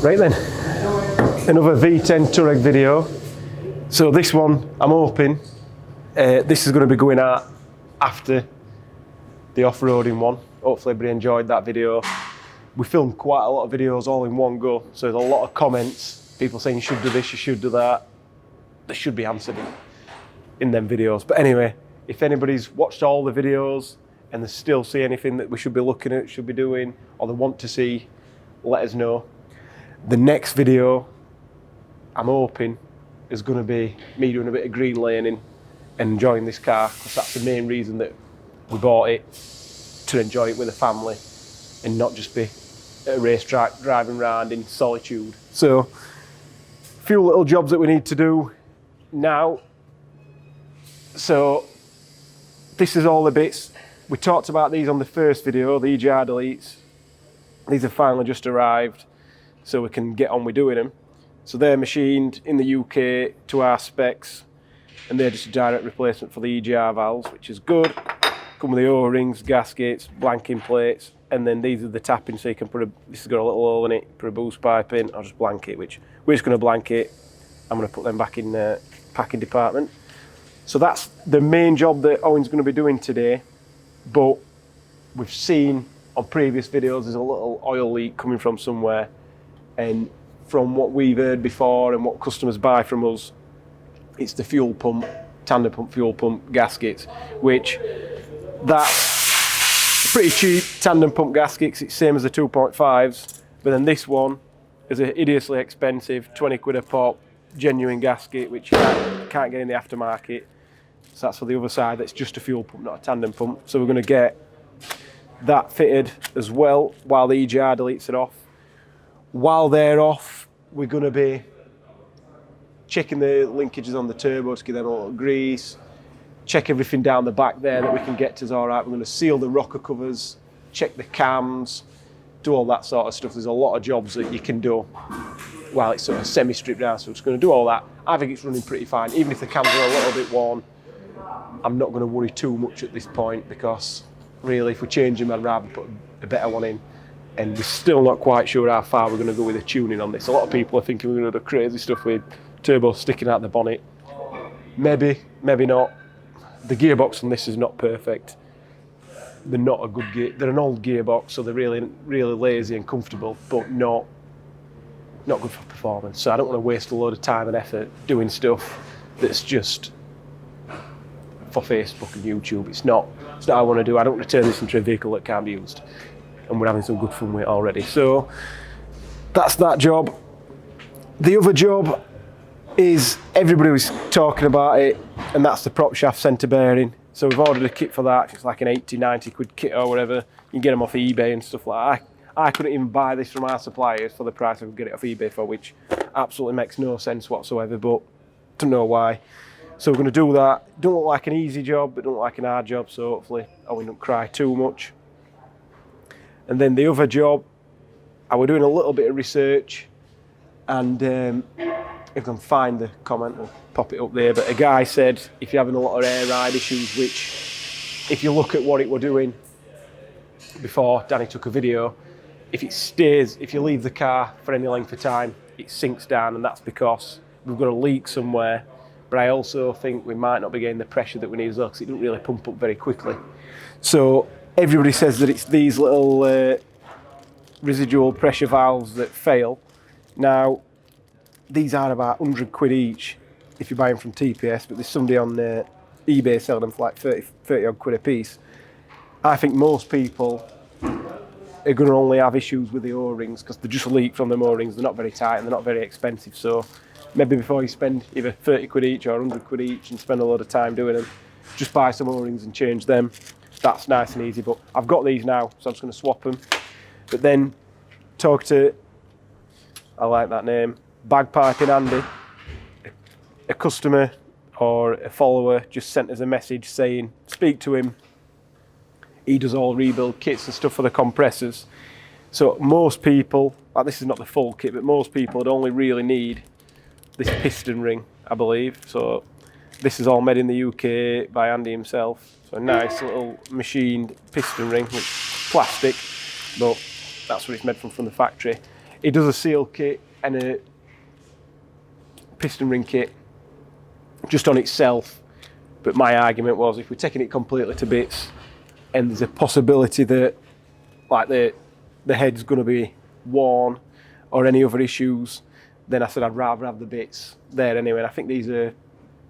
Right then, another V10 Touareg video. So this one, I'm hoping, this is going to be going out after the off-roading one. Hopefully everybody enjoyed that video. We filmed quite a lot of videos all in one go, so there's a lot of comments, people saying you should do this, you should do that. They should be answered in them videos. But anyway, if anybody's watched all the videos and they still see anything that we should be looking at, should be doing, or they want to see, let us know. The next video, I'm hoping, is going to be me doing a bit of green laning and enjoying this car, because that's the main reason that we bought it, to enjoy it with a family and not just be at a racetrack driving around in solitude. So, a few little jobs that we need to do now. So, this is all the bits. We talked about these on the first video, the EGR Deletes. These have finally just arrived, so we can get on with doing them. So they're machined in the UK to our specs, and they're just a direct replacement for the EGR valves, which is good. Come with the O-rings, gaskets, blanking plates, and then these are the tapping, so you can put this has got a little hole in it, put a boost pipe in, or just blank it, which we're just going to blank it. I'm going to put them back in the packing department. So that's the main job that Owen's going to be doing today, but we've seen on previous videos there's a little oil leak coming from somewhere, and from what we've heard before and what customers buy from us, it's the fuel pump, tandem pump, fuel pump gaskets, which that's pretty cheap tandem pump gaskets. It's same as the 2.5s, but then this one is a hideously expensive 20 quid a pop genuine gasket, which you can't get in the aftermarket. So that's for the other side, that's just a fuel pump, not a tandem pump. So we're going to get that fitted as well while the EGR deletes it off. While they're off, we're going to be checking the linkages on the turbos, give them a little grease, check everything down the back there that we can get to is all right. We're going to seal the rocker covers, check the cams, do all that sort of stuff. There's a lot of jobs that you can do while it's sort of semi-stripped down, so we're just going to do all that. I think it's running pretty fine. Even if the cams are a little bit worn, I'm not going to worry too much at this point, because really if we change them, I'd rather put a better one in. And we're still not quite sure how far we're going to go with the tuning on this. A lot of people are thinking we're going to do crazy stuff with turbo sticking out the bonnet. Maybe, maybe not. The gearbox on this is not perfect. They're not a good gear. They're an old gearbox, so they're really, really lazy and comfortable, but not good for performance. So I don't want to waste a load of time and effort doing stuff that's just for Facebook and YouTube. It's not what I want to do. I don't want to turn this into a vehicle that can't be used. And we're having some good fun with it already. So that's that job. The other job is, everybody was talking about it, and that's the prop shaft centre bearing. So we've ordered a kit for that. It's like an 80-90 quid kit or whatever. You can get them off eBay and stuff like that. I couldn't even buy this from our suppliers for the price I could get it off eBay for, which absolutely makes no sense whatsoever, but don't know why. So we're going to do that. Don't look like an easy job, but don't look like an hard job, so hopefully I won't cry too much. And then the other job, I was doing a little bit of research, and if I can find the comment, I'll pop it up there, but a guy said if you're having a lot of air ride issues, which if you look at what it were doing before Danny took a video, if you leave the car for any length of time, it sinks down, and that's because we've got a leak somewhere. But I also think we might not be getting the pressure that we need as well, because it doesn't really pump up very quickly. So everybody says that it's these little residual pressure valves that fail. Now, these are about 100 quid each if you buy them from TPS, but there's somebody on eBay selling them for like 30 odd quid a piece. I think most people are going to only have issues with the O-rings because they just leak from them O-rings. They're not very tight and they're not very expensive. So maybe before you spend either 30 quid each or 100 quid each and spend a lot of time doing them, just buy some O-rings and change them. That's nice and easy, but I've got these now, so I'm just going to swap them. But then talk to, I like that name, Bagpiping Andy. A customer or a follower just sent us a message saying, speak to him. He does all rebuild kits and stuff for the compressors. So most people, like this is not the full kit, but most people would only really need this piston ring, I believe. So this is all made in the UK by Andy himself. So a nice little machined piston ring, which is plastic, but that's what it's made from the factory. It does a seal kit and a piston ring kit just on itself, but my argument was if we're taking it completely to bits and there's a possibility that like the head's going to be worn or any other issues, then I said I'd rather have the bits there anyway. And I think these are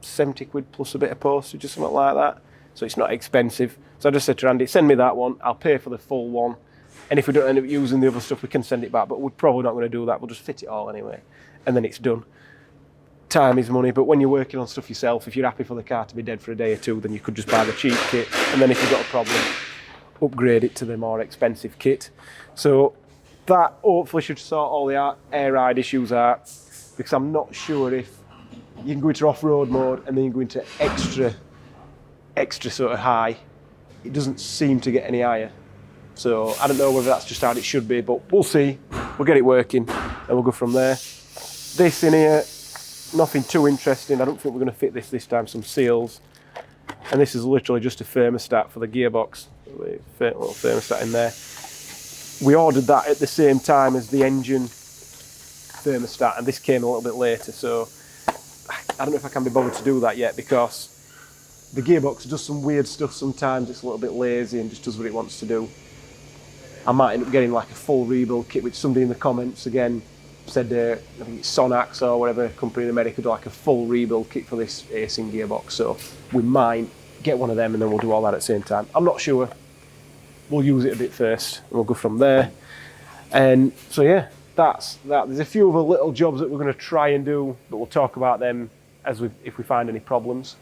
70 quid plus a bit of postage or something like that, so it's not expensive. So I just said to Randy, send me that one, I'll pay for the full one, and if we don't end up using the other stuff we can send it back, but we're probably not going to do that, we'll just fit it all anyway and then it's done. Time is money, but when you're working on stuff yourself, if you're happy for the car to be dead for a day or two, then you could just buy the cheap kit, and then if you've got a problem, upgrade it to the more expensive kit. So that hopefully should sort all the air ride issues out, because I'm not sure if you can go into off-road mode and then you go into extra sort of high. It doesn't seem to get any higher. So I don't know whether that's just how it should be, but we'll see. We'll get it working and we'll go from there. This in here, nothing too interesting. I don't think we're going to fit this time, some seals. And this is literally just a thermostat for the gearbox. Little thermostat in there. We ordered that at the same time as the engine thermostat, and this came a little bit later, so I don't know if I can be bothered to do that yet, because the gearbox does some weird stuff sometimes. It's a little bit lazy and just does what it wants to do. I might end up getting like a full rebuild kit, which somebody in the comments again said, I think it's Sonax or whatever company in America do like a full rebuild kit for this racing gearbox, so we might get one of them and then we'll do all that at the same time. I'm not sure. We'll use it a bit first and we'll go from there. And so yeah, that's that. There's a few other little jobs that we're going to try and do, but we'll talk about them if we find any problems.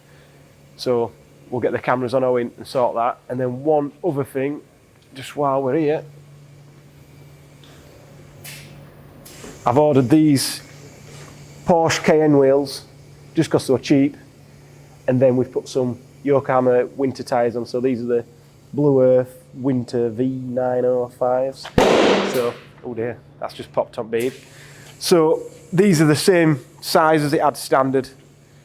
So we'll get the cameras on Owen and sort that. And then one other thing, just while we're here, I've ordered these Porsche Kn Wheels just because they were cheap, and then we've put some Yokohama winter tyres on. So these are the Blue Earth Winter V905s. So, oh dear, that's just popped on bead. So these are the same size as it had standard.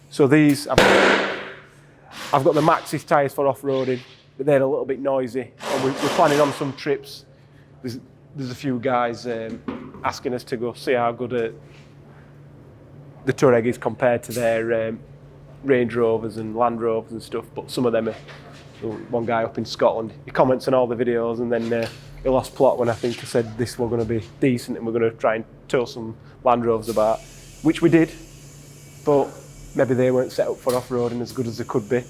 So these, I've got the Maxxis tyres for off-roading, but they're a little bit noisy. And we're planning on some trips. There's a few guys asking us to go see how good the Touareg is compared to their Range Rovers and Land Rovers and stuff, but some of them are, one guy up in Scotland, he comments on all the videos, and then he lost plot when I think I said this were going to be decent and we're going to try and tow some Land Rovers about, which we did, but maybe they weren't set up for off-roading as good as they could be.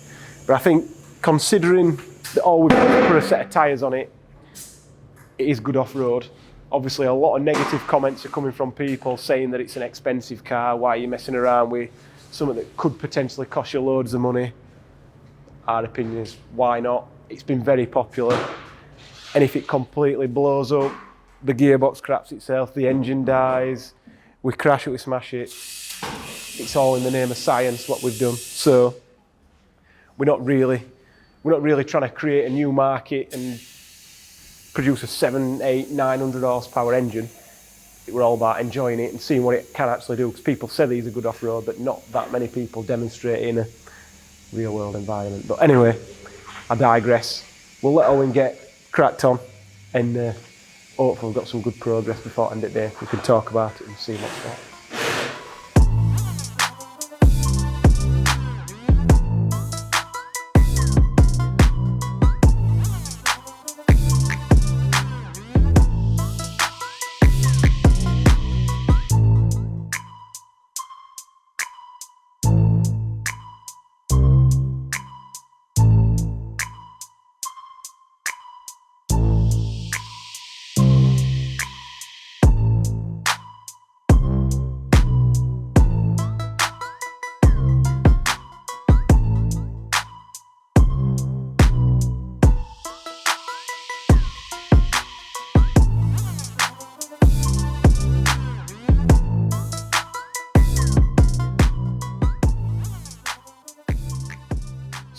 But I think considering that all we've put a set of tyres on it, it is good off-road. Obviously a lot of negative comments are coming from people saying that it's an expensive car, why are you messing around with something that could potentially cost you loads of money. Our opinion is, why not? It's been very popular, and if it completely blows up, the gearbox craps itself, the engine dies, we crash it, we smash it, it's all in the name of science what we've done. So we're not really trying to create a new market and produce a 700, 800, 900 horsepower engine. We're all about enjoying it and seeing what it can actually do, because people say these are good off-road, but not that many people demonstrate it in a real world environment. But anyway, I digress. We'll let Owen get cracked on, and hopefully we've got some good progress before end of the day. We can talk about it and see what's what.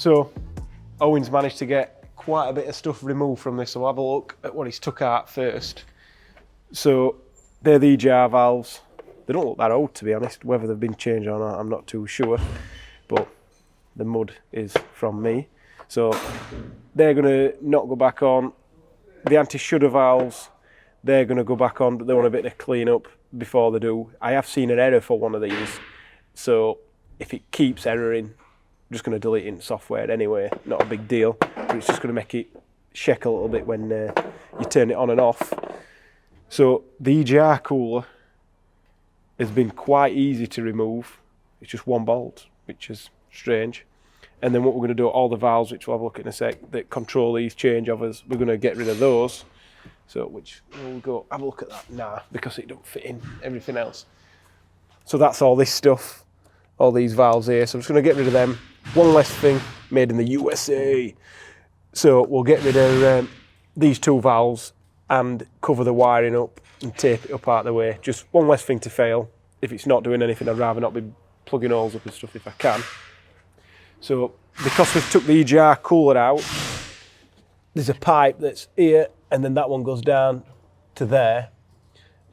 So Owen's managed to get quite a bit of stuff removed from this, so we'll have a look at what he's took out first. So they're the EGR valves. They don't look that old, to be honest. Whether they've been changed or not, I'm not too sure, but the mud is from me. So they're going to not go back on. The anti-shudder valves, they're going to go back on, but they want a bit of clean up before they do. I have seen an error for one of these, so if it keeps erroring, I'm just going to delete it in software anyway, not a big deal, but it's just going to make it shake a little bit when you turn it on and off. So the EGR cooler has been quite easy to remove. It's just one bolt, which is strange. And then what we're going to do, all the valves, which we'll have a look at in a sec, that control these changeovers, we're going to get rid of those. So which we'll go have a look at that now, because it don't fit in everything else. So that's all this stuff, all these valves here. So I'm just going to get rid of them. One less thing, made in the USA. So we'll get rid of these two valves and cover the wiring up and tape it up out of the way. Just one less thing to fail. If it's not doing anything, I'd rather not be plugging holes up and stuff if I can. So because we've took the EGR cooler out, there's a pipe that's here, and then that one goes down to there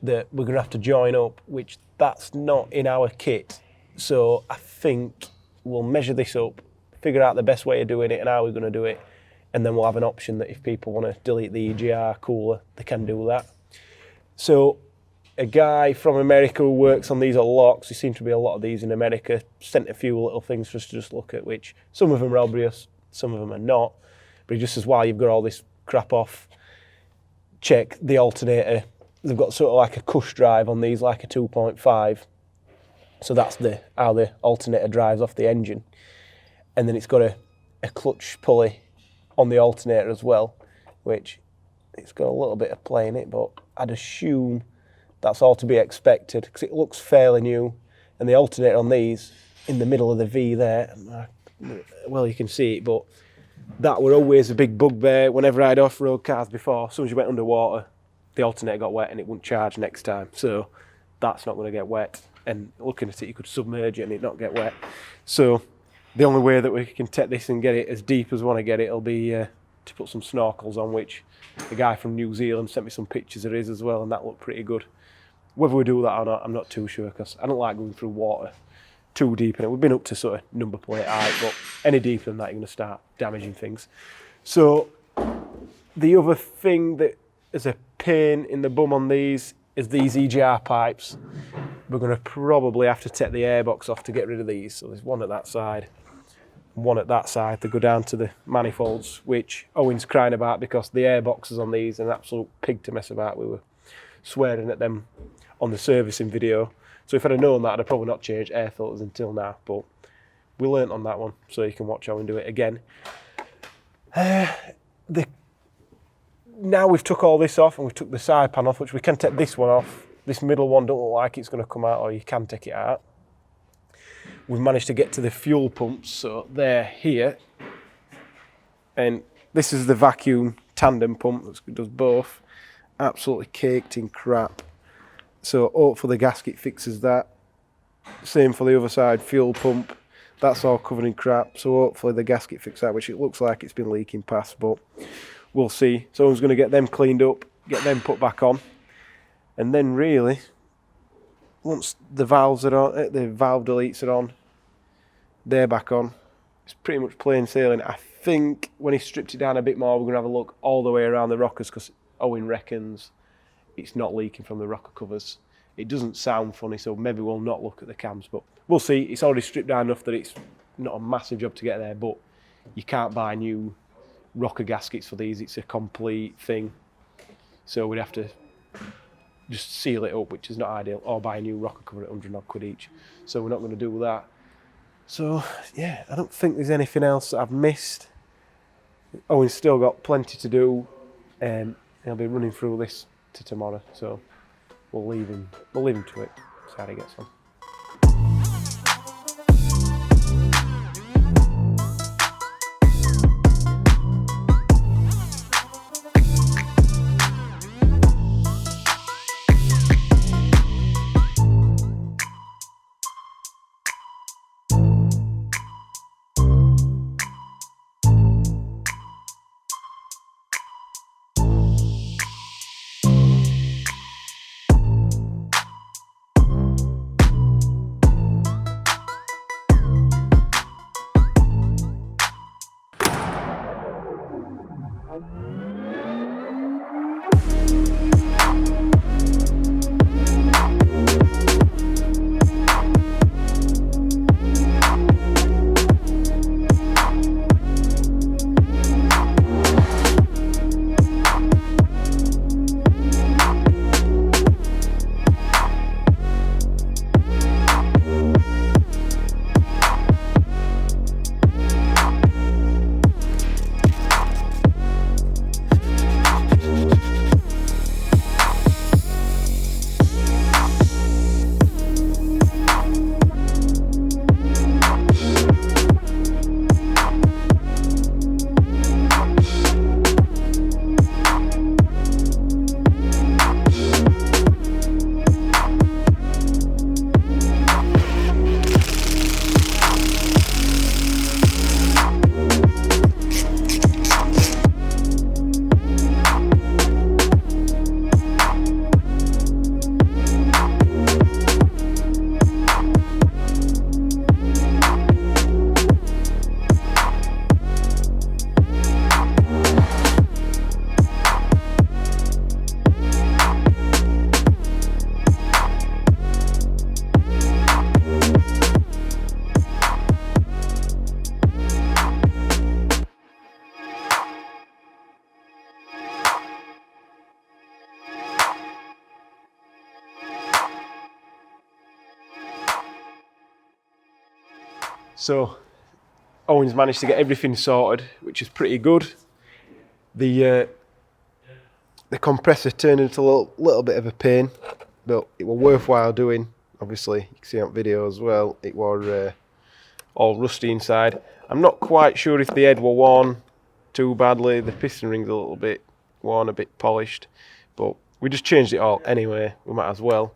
that we're going to have to join up, which that's not in our kit. So I think we'll measure this up, figure out the best way of doing it and how we're going to do it, and then we'll have an option that if people want to delete the EGR cooler, they can do that. So a guy from America who works on these a lot, because there seem to be a lot of these in America, sent a few little things for us to just look at, which some of them are obvious, some of them are not. But he just says, while you've got all this crap off, check the alternator. They've got sort of like a cush drive on these, like a 2.5. So that's how the alternator drives off the engine. And then it's got a clutch pulley on the alternator as well, which it's got a little bit of play in it, but I'd assume that's all to be expected, because it looks fairly new. And the alternator on these, in the middle of the V there, well, you can see it, but that were always a big bugbear whenever I had off-road cars before. As soon as you went underwater, the alternator got wet and it wouldn't charge next time. So that's not going to get wet. And looking at it, you could submerge it and it not get wet. So the only way that we can take this and get it as deep as we want to get it will be to put some snorkels on, which the guy from New Zealand sent me some pictures of his as well, and that looked pretty good. Whether we do that or not, I'm not too sure, because I don't like going through water too deep in it. We've been up to sort of number plate height, but any deeper than that, you're going to start damaging things. So the other thing that is a pain in the bum on these is these EGR pipes. We're going to probably have to take the airbox off to get rid of these. So there's one at that side, and one at that side to go down to the manifolds, which Owen's crying about because the airboxes on these are an absolute pig to mess about. We were swearing at them on the servicing video. So if I'd have known that, I'd have probably not changed air filters until now, but we learnt on that one, so you can watch Owen do it again. Now we've took all this off and we've took the side panel off, which we can take this one off. This middle one don't look like it's going to come out, or you can take it out. We've managed to get to the fuel pumps, so they're here. And this is the vacuum tandem pump that does both. Absolutely caked in crap. So hopefully the gasket fixes that. Same for the other side, fuel pump. That's all covered in crap, so hopefully the gasket fixes that, which it looks like it's been leaking past, but we'll see. So I was going to get them cleaned up, get them put back on. And then really, once the valves are on, the valve deletes are on, they're back on. It's pretty much plain sailing. I think when he stripped it down a bit more, we're going to have a look all the way around the rockers, because Owen reckons it's not leaking from the rocker covers. It doesn't sound funny, so maybe we'll not look at the cams, but we'll see. It's already stripped down enough that it's not a massive job to get there, but you can't buy new rocker gaskets for these. It's a complete thing. So we'd have to just seal it up, which is not ideal, or buy a new rocker cover at 100 odd quid each. So we're not going to do that. So yeah, I don't think there's anything else that I've missed. Owen's still got plenty to do, and he'll be running through this to tomorrow. So we'll leave him to it. See how he gets on. So Owen's managed to get everything sorted, which is pretty good. The compressor turned into a little bit of a pain, but it was worthwhile doing. Obviously, you can see on video as well, it was all rusty inside. I'm not quite sure if the head were worn too badly. The piston ring's a little bit worn, a bit polished, but we just changed it all anyway. We might as well.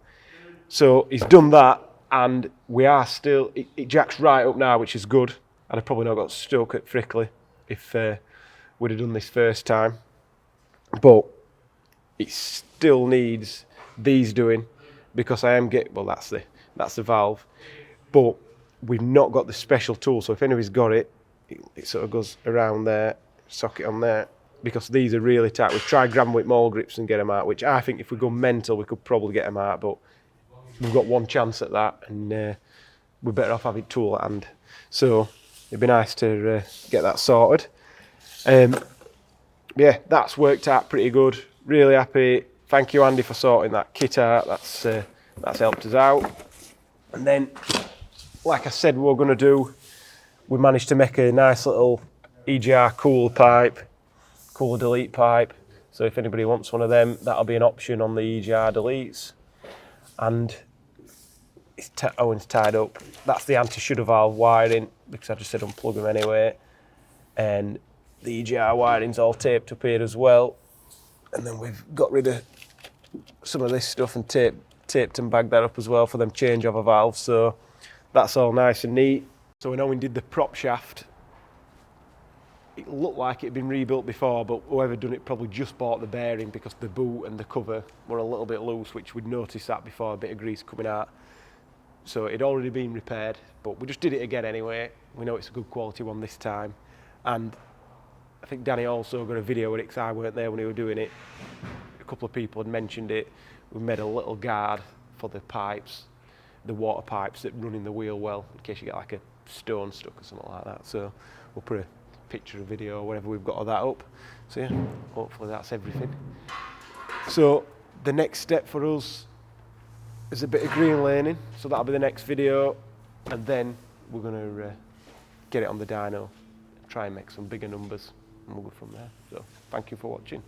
So he's done that, and we are still. It jacks right up now, which is good. I'd have probably not got stuck at Frickley if we'd have done this first time, but it still needs these doing, because I am getting, well, that's the valve, but we've not got the special tool. So if anybody's got it, it sort of goes around there, socket on there, because these are really tight. We've tried grabbing with maul grips and get them out, which I think if we go mental, we could probably get them out, but we've got one chance at that, and we're better off having tool at hand. So it'd be nice to get that sorted. Yeah, that's worked out pretty good. Really happy. Thank you, Andy, for sorting that kit out. That's helped us out. And then, like I said we were going to do, we managed to make a nice little EGR Cooler Delete pipe. So if anybody wants one of them, that'll be an option on the EGR Deletes. And Owen's tied up. That's the anti-shudder valve wiring, because I just said unplug them anyway. And the EGR wiring's all taped up here as well. And then we've got rid of some of this stuff and taped and bagged that up as well for them changeover valves. So that's all nice and neat. So when Owen did the prop shaft, it looked like it had been rebuilt before, but whoever done it probably just bought the bearing, because the boot and the cover were a little bit loose, which we'd noticed that before, a bit of grease coming out. So it'd already been repaired, but we just did it again anyway. We know it's a good quality one this time. And I think Danny also got a video with it, because I weren't there when he was doing it. A couple of people had mentioned it. We made a little guard for the pipes, the water pipes that run in the wheel well, in case you get like a stone stuck or something like that. So we'll put a picture or video or whatever we've got of that up. So yeah, hopefully that's everything. So the next step for us is a bit of green laning, so that'll be the next video, and then we're going to get it on the dyno, try and make some bigger numbers, and we'll go from there. So thank you for watching.